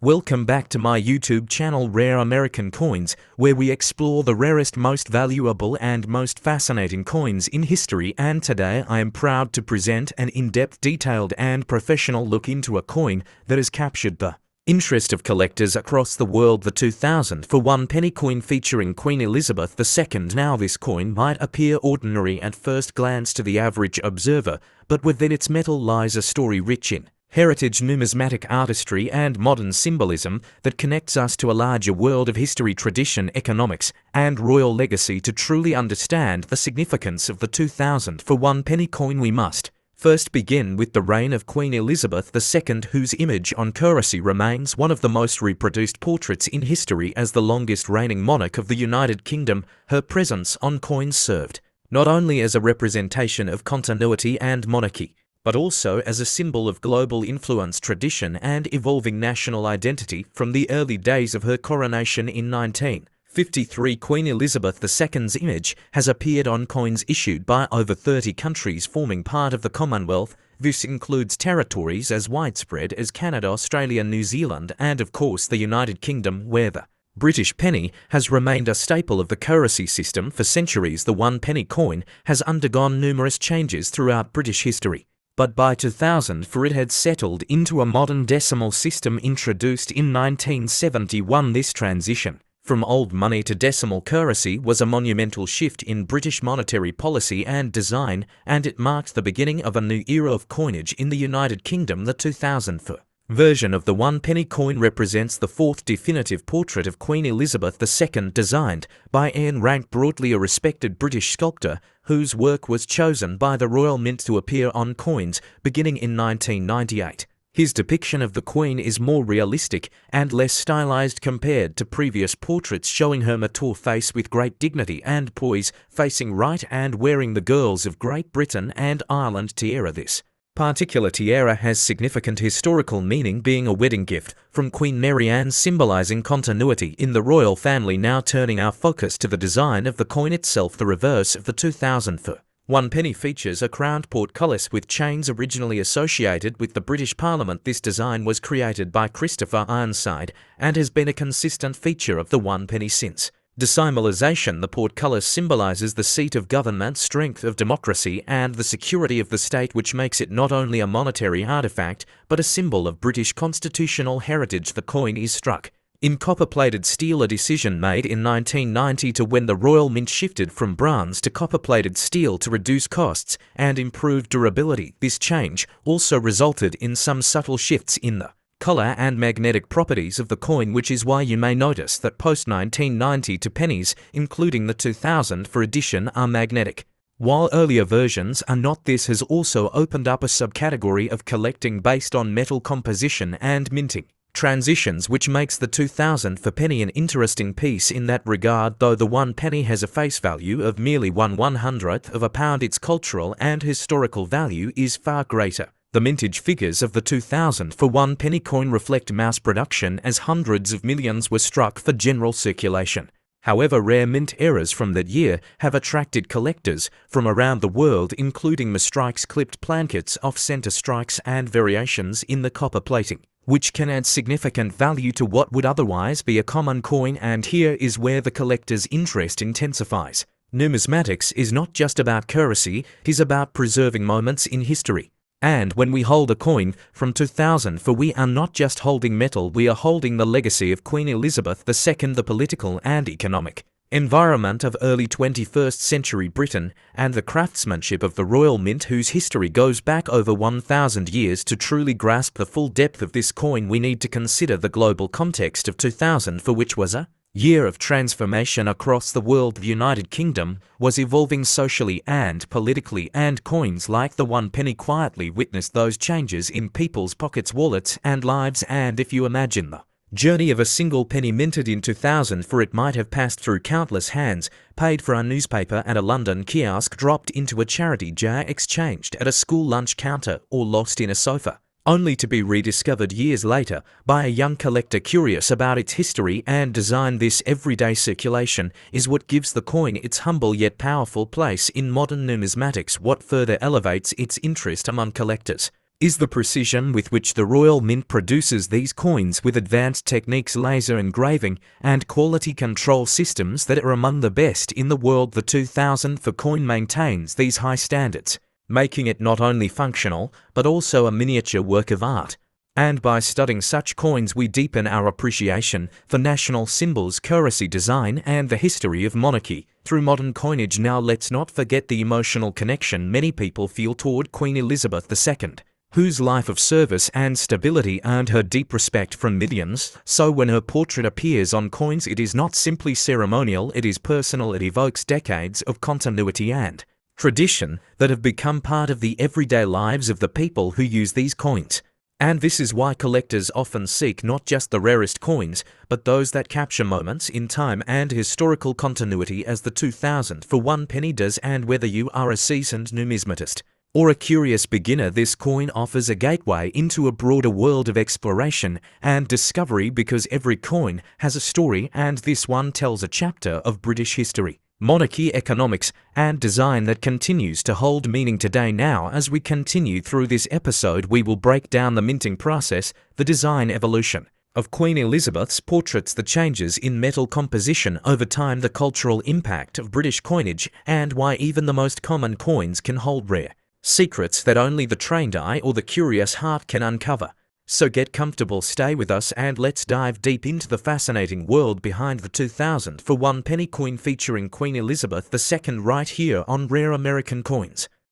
Welcome back to my YouTube channel Rare American Coins, where we explore the rarest, most valuable and most fascinating coins in history, and today I am proud to present an in-depth, detailed and professional look into a coin that has captured the interest of collectors across the world, the 2000 for 1 penny coin featuring Queen Elizabeth II. Now this coin might appear ordinary at first glance to the average observer, but within its metal lies a story rich in heritage, numismatic artistry and modern symbolism that connects us to a larger world of history, tradition, economics and royal legacy. To truly understand the significance of the 2000 for 1 penny coin, we must first begin with the reign of Queen Elizabeth II, whose image on currency remains one of the most reproduced portraits in history. As the longest reigning monarch of the United Kingdom, her presence on coins served not only as a representation of continuity and monarchy, but also as a symbol of global influence, tradition and evolving national identity. From the early days of her coronation in 1953, Queen Elizabeth II's image has appeared on coins issued by over 30 countries forming part of the Commonwealth. This includes territories as widespread as Canada, Australia, New Zealand and of course the United Kingdom, where the British penny has remained a staple of the currency system for centuries. The 1 penny coin has undergone numerous changes throughout British history, but by 2000 it had settled into a modern decimal system introduced in 1971. This transition from old money to decimal currency was a monumental shift in British monetary policy and design, and it marked the beginning of a new era of coinage in the United Kingdom. The 2000 version of the 1 penny coin represents the fourth definitive portrait of Queen Elizabeth II, designed by Ian Rank-Broadley, a respected British sculptor whose work was chosen by the Royal Mint to appear on coins beginning in 1998. His depiction of the Queen is more realistic and less stylized compared to previous portraits, showing her mature face with great dignity and poise, facing right and wearing the girls of Great Britain and Ireland tiara. This particular tiara has significant historical meaning, being a wedding gift from Queen Mary Anne, symbolizing continuity in the royal family. Now turning our focus to the design of the coin itself, the reverse of the 2000 for 1 penny features a crowned portcullis with chains originally associated with the British Parliament. This design was created by Christopher Ironside and has been a consistent feature of the 1 penny since Decimalization. The portcullis symbolizes the seat of government, strength of democracy and the security of the state, which makes it not only a monetary artifact but a symbol of British constitutional heritage. The coin is struck in copper-plated steel, a decision made in 1990 to when the Royal Mint shifted from bronze to copper-plated steel to reduce costs and improve durability. This change also resulted in some subtle shifts in the color and magnetic properties of the coin, which is why you may notice that post-1990 pennies, including the 2000 for edition, are magnetic, while earlier versions are not. This has also opened up a subcategory of collecting based on metal composition and minting transitions, which makes the 2000 for penny an interesting piece in that regard. Though the 1 penny has a face value of merely 1/100th of a pound, its cultural and historical value is far greater. The mintage figures of the 2000 for 1 penny coin reflect mass production, as hundreds of millions were struck for general circulation. However, rare mint errors from that year have attracted collectors from around the world, including misstrikes, clipped plankets, off-center strikes and variations in the copper plating, which can add significant value to what would otherwise be a common coin. And here is where the collector's interest intensifies. Numismatics is not just about currency, it is about preserving moments in history. And when we hold a coin from 2000 for, we are not just holding metal, we are holding the legacy of Queen Elizabeth II, the political and economic environment of early 21st century Britain, and the craftsmanship of the Royal Mint, whose history goes back over 1,000 years. To truly grasp the full depth of this coin, we need to consider the global context of 2000 for, which was a year of transformation across the world. The United Kingdom was evolving socially and politically, and coins like the 1 penny quietly witnessed those changes in people's pockets, wallets and lives. And if you imagine the journey of a single penny minted in 2000 for, it might have passed through countless hands, paid for a newspaper at a London kiosk, dropped into a charity jar, exchanged at a school lunch counter or lost in a sofa, only to be rediscovered years later by a young collector curious about its history and design. This everyday circulation is what gives the coin its humble yet powerful place in modern numismatics, what further elevates its interest among collectors. is the precision with which the Royal Mint produces these coins with advanced techniques, laser engraving, and quality control systems that are among the best in the world. The 2004 coin maintains these high standards, making it not only functional, but also a miniature work of art. And by studying such coins we deepen our appreciation for national symbols, currency design, and the history of monarchy through modern coinage. Now let's not forget the emotional connection many people feel toward Queen Elizabeth II, whose life of service and stability earned her deep respect from millions. So when her portrait appears on coins, it is not simply ceremonial, it is personal. It evokes decades of continuity and tradition that have become part of the everyday lives of the people who use these coins. And this is why collectors often seek not just the rarest coins, but those that capture moments in time and historical continuity, as the 2001 penny does. And whether you are a seasoned numismatist or a curious beginner, this coin offers a gateway into a broader world of exploration and discovery, because every coin has a story, and this one tells a chapter of British history, monarchy, economics, and design that continues to hold meaning today. Now, as we continue through this episode, we will break down the minting process, the design evolution of Queen Elizabeth's portraits, the changes in metal composition over time, the cultural impact of British coinage, and why even the most common coins can hold rare secrets that only the trained eye or the curious heart can uncover. So get comfortable, stay with us, and let's dive deep into the fascinating world behind the 2001 penny coin featuring Queen Elizabeth II right here on Rare American Coins.